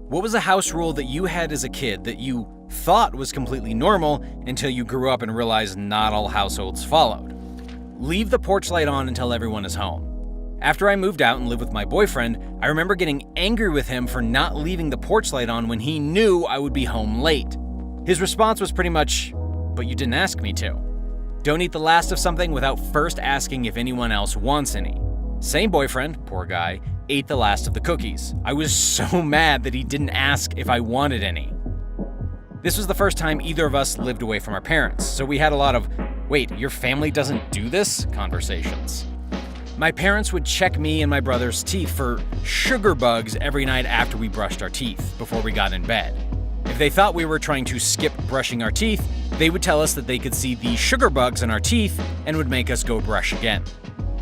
What was a house rule that you had as a kid that you thought was completely normal until you grew up and realized not all households followed? Leave the porch light on until everyone is home. After I moved out and lived with my boyfriend, I remember getting angry with him for not leaving the porch light on when he knew I would be home late. His response was pretty much, "But you didn't ask me to." Don't eat the last of something without first asking if anyone else wants any. Same boyfriend, poor guy, ate the last of the cookies. I was so mad that he didn't ask if I wanted any. This was the first time either of us lived away from our parents, so we had a lot of, "Wait, your family doesn't do this?" conversations. My parents would check me and my brother's teeth for sugar bugs every night after we brushed our teeth, before we got in bed. If they thought we were trying to skip brushing our teeth, they would tell us that they could see the sugar bugs in our teeth and would make us go brush again.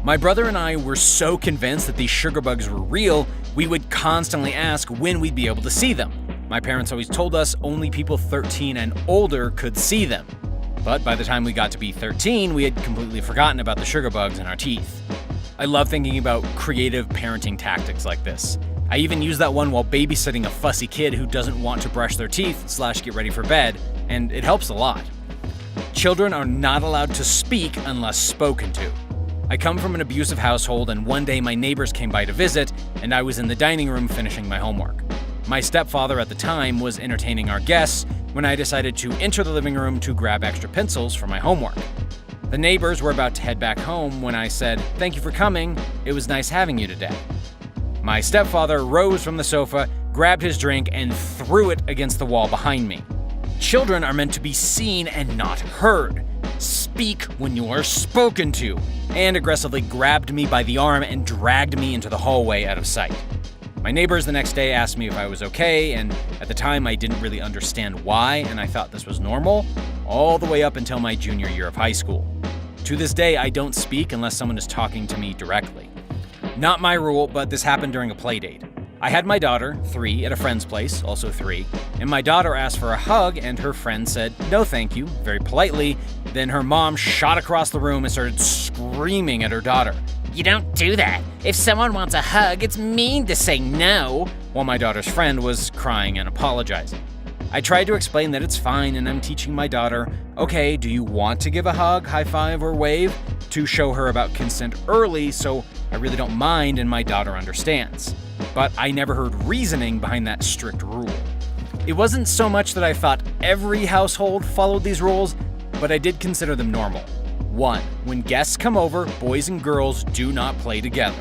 My brother and I were so convinced that these sugar bugs were real, we would constantly ask when we'd be able to see them. My parents always told us only people 13 and older could see them. But by the time we got to be 13, we had completely forgotten about the sugar bugs in our teeth. I love thinking about creative parenting tactics like this. I even use that one while babysitting a fussy kid who doesn't want to brush their teeth / get ready for bed, and it helps a lot. Children are not allowed to speak unless spoken to. I come from an abusive household, and one day my neighbors came by to visit, and I was in the dining room finishing my homework. My stepfather at the time was entertaining our guests when I decided to enter the living room to grab extra pencils for my homework. The neighbors were about to head back home when I said, "Thank you for coming. It was nice having you today." My stepfather rose from the sofa, grabbed his drink, and threw it against the wall behind me. Children are meant to be seen and not heard. Speak when you are spoken to, and aggressively grabbed me by the arm and dragged me into the hallway out of sight. My neighbors the next day asked me if I was okay, and at the time I didn't really understand why, and I thought this was normal, all the way up until my junior year of high school. To this day, I don't speak unless someone is talking to me directly. Not my rule, but this happened during a play date. I had my daughter, 3, at a friend's place, also 3, and my daughter asked for a hug, and her friend said, "No thank you," very politely. Then her mom shot across the room and started screaming at her daughter. "You don't do that. If someone wants a hug, it's mean to say no," while my daughter's friend was crying and apologizing. I tried to explain that it's fine, and I'm teaching my daughter, okay, do you want to give a hug, high five, or wave? To show her about consent early, so I really don't mind and my daughter understands. But I never heard reasoning behind that strict rule. It wasn't so much that I thought every household followed these rules, but I did consider them normal. 1. When guests come over, boys and girls do not play together.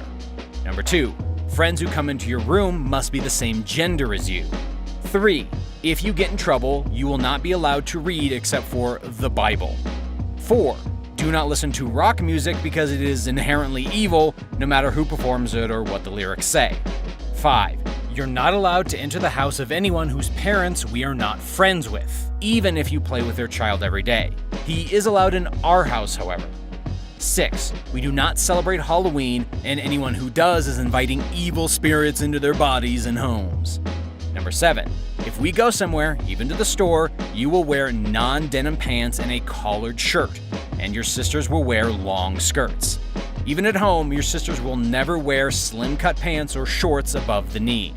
Number 2. Friends who come into your room must be the same gender as you. 3. If you get in trouble, you will not be allowed to read except for the Bible. 4. Do not listen to rock music because it is inherently evil, no matter who performs it or what the lyrics say. 5. You're not allowed to enter the house of anyone whose parents we are not friends with, even if you play with their child every day. He is allowed in our house, however. 6. We do not celebrate Halloween, and anyone who does is inviting evil spirits into their bodies and homes. Number 7. If we go somewhere, even to the store, you will wear non-denim pants and a collared shirt, and your sisters will wear long skirts. Even at home, your sisters will never wear slim-cut pants or shorts above the knee.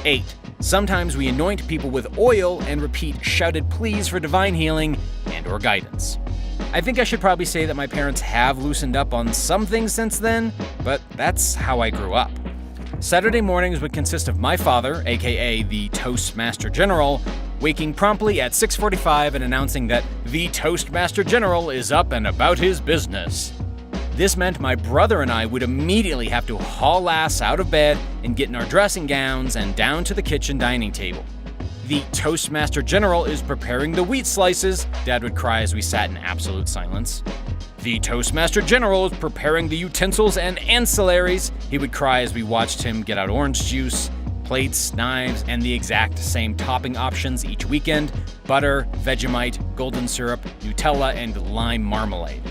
8. Sometimes we anoint people with oil and repeat shouted pleas for divine healing and/or guidance. I think I should probably say that my parents have loosened up on some things since then, but that's how I grew up. Saturday mornings would consist of my father, aka the Toastmaster General, waking promptly at 6:45 and announcing that the Toastmaster General is up and about his business. This meant my brother and I would immediately have to haul ass out of bed and get in our dressing gowns and down to the kitchen dining table. "The Toastmaster General is preparing the wheat slices," Dad would cry as we sat in absolute silence. "The Toastmaster General is preparing the utensils and ancillaries," he would cry as we watched him get out orange juice, plates, knives, and the exact same topping options each weekend: butter, Vegemite, golden syrup, Nutella, and lime marmalade.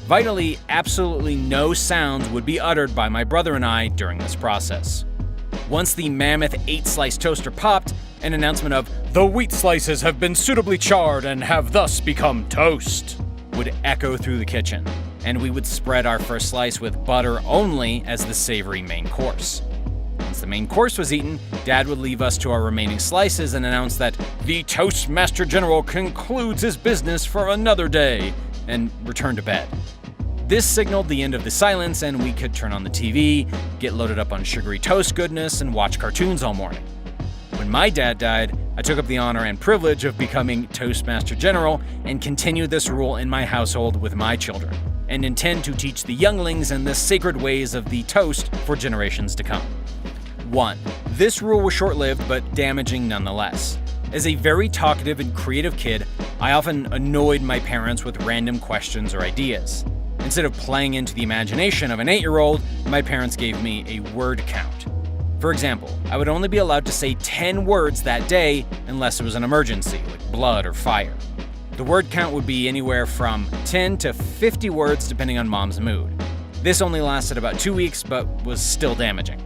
Vitally, absolutely no sounds would be uttered by my brother and I during this process. Once the mammoth 8-slice toaster popped, an announcement of "The wheat slices have been suitably charred and have thus become toast" would echo through the kitchen, and we would spread our first slice with butter only as the savory main course. Once the main course was eaten, Dad would leave us to our remaining slices and announce that the Toastmaster General concludes his business for another day, and return to bed. This signaled the end of the silence, and we could turn on the TV, get loaded up on sugary toast goodness, and watch cartoons all morning. When my dad died, I took up the honor and privilege of becoming Toastmaster General and continued this rule in my household with my children, and intend to teach the younglings in the sacred ways of the toast for generations to come. 1. This rule was short-lived but damaging nonetheless. As a very talkative and creative kid, I often annoyed my parents with random questions or ideas. Instead of playing into the imagination of an 8-year-old, my parents gave me a word count. For example, I would only be allowed to say 10 words that day unless it was an emergency, like blood or fire. The word count would be anywhere from 10 to 50 words depending on Mom's mood. This only lasted about 2 weeks, but was still damaging.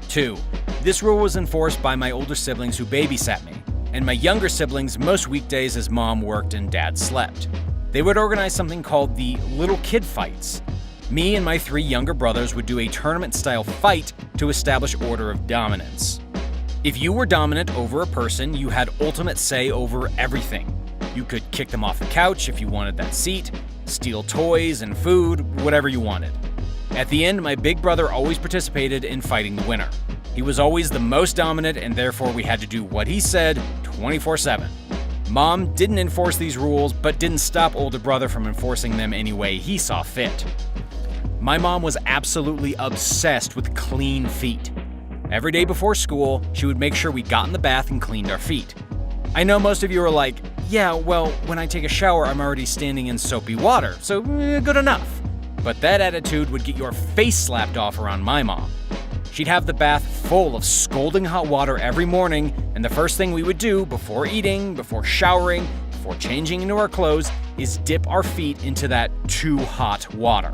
2. This rule was enforced by my older siblings who babysat me, and my younger siblings most weekdays as Mom worked and Dad slept. They would organize something called the Little Kid Fights. Me and my 3 younger brothers would do a tournament-style fight to establish order of dominance. If you were dominant over a person, you had ultimate say over everything. You could kick them off the couch if you wanted that seat, steal toys and food, whatever you wanted. At the end, my big brother always participated in fighting the winner. He was always the most dominant, and therefore we had to do what he said 24/7. Mom didn't enforce these rules, but didn't stop older brother from enforcing them any way he saw fit. My mom was absolutely obsessed with clean feet. Every day before school, she would make sure we got in the bath and cleaned our feet. I know most of you are like, yeah, well, when I take a shower, I'm already standing in soapy water, so good enough. But that attitude would get your face slapped off around my mom. She'd have the bath full of scalding hot water every morning, and the first thing we would do before eating, before showering, before changing into our clothes is dip our feet into that too hot water.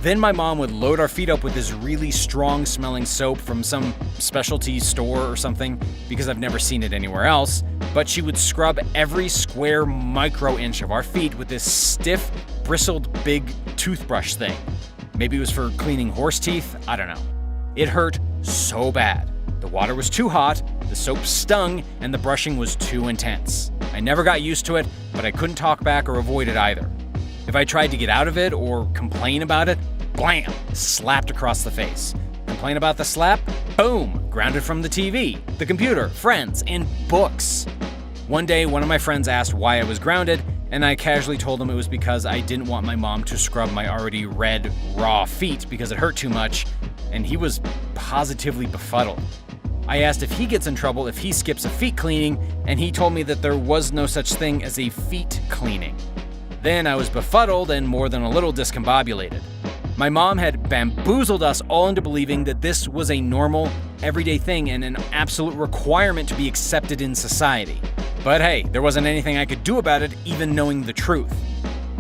Then my mom would load our feet up with this really strong smelling soap from some specialty store or something, because I've never seen it anywhere else, but she would scrub every square micro inch of our feet with this stiff, bristled big toothbrush thing. Maybe it was for cleaning horse teeth, I don't know. It hurt so bad. The water was too hot, the soap stung, and the brushing was too intense. I never got used to it, but I couldn't talk back or avoid it either. If I tried to get out of it or complain about it, blam, slapped across the face. Complain about the slap? Boom, grounded from the TV, the computer, friends, and books. One day, one of my friends asked why I was grounded, and I casually told him it was because I didn't want my mom to scrub my already red, raw feet because it hurt too much, and he was positively befuddled. I asked if he gets in trouble if he skips a feet cleaning, and he told me that there was no such thing as a feet cleaning. Then I was befuddled and more than a little discombobulated. My mom had bamboozled us all into believing that this was a normal, everyday thing and an absolute requirement to be accepted in society. But hey, there wasn't anything I could do about it, even knowing the truth.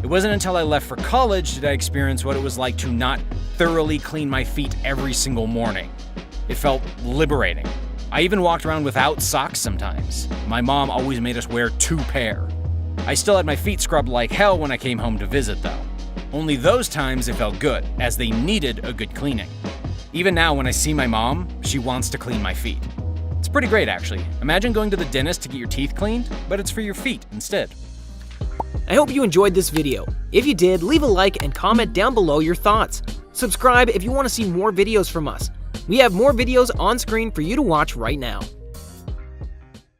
It wasn't until I left for college did I experience what it was like to not thoroughly clean my feet every single morning. It felt liberating. I even walked around without socks sometimes. My mom always made us wear 2 pair. I still had my feet scrubbed like hell when I came home to visit though. Only those times it felt good, as they needed a good cleaning. Even now when I see my mom, she wants to clean my feet. It's pretty great actually. Imagine going to the dentist to get your teeth cleaned, but it's for your feet instead. I hope you enjoyed this video. If you did, leave a like and comment down below your thoughts. Subscribe if you want to see more videos from us. We have more videos on screen for you to watch right now.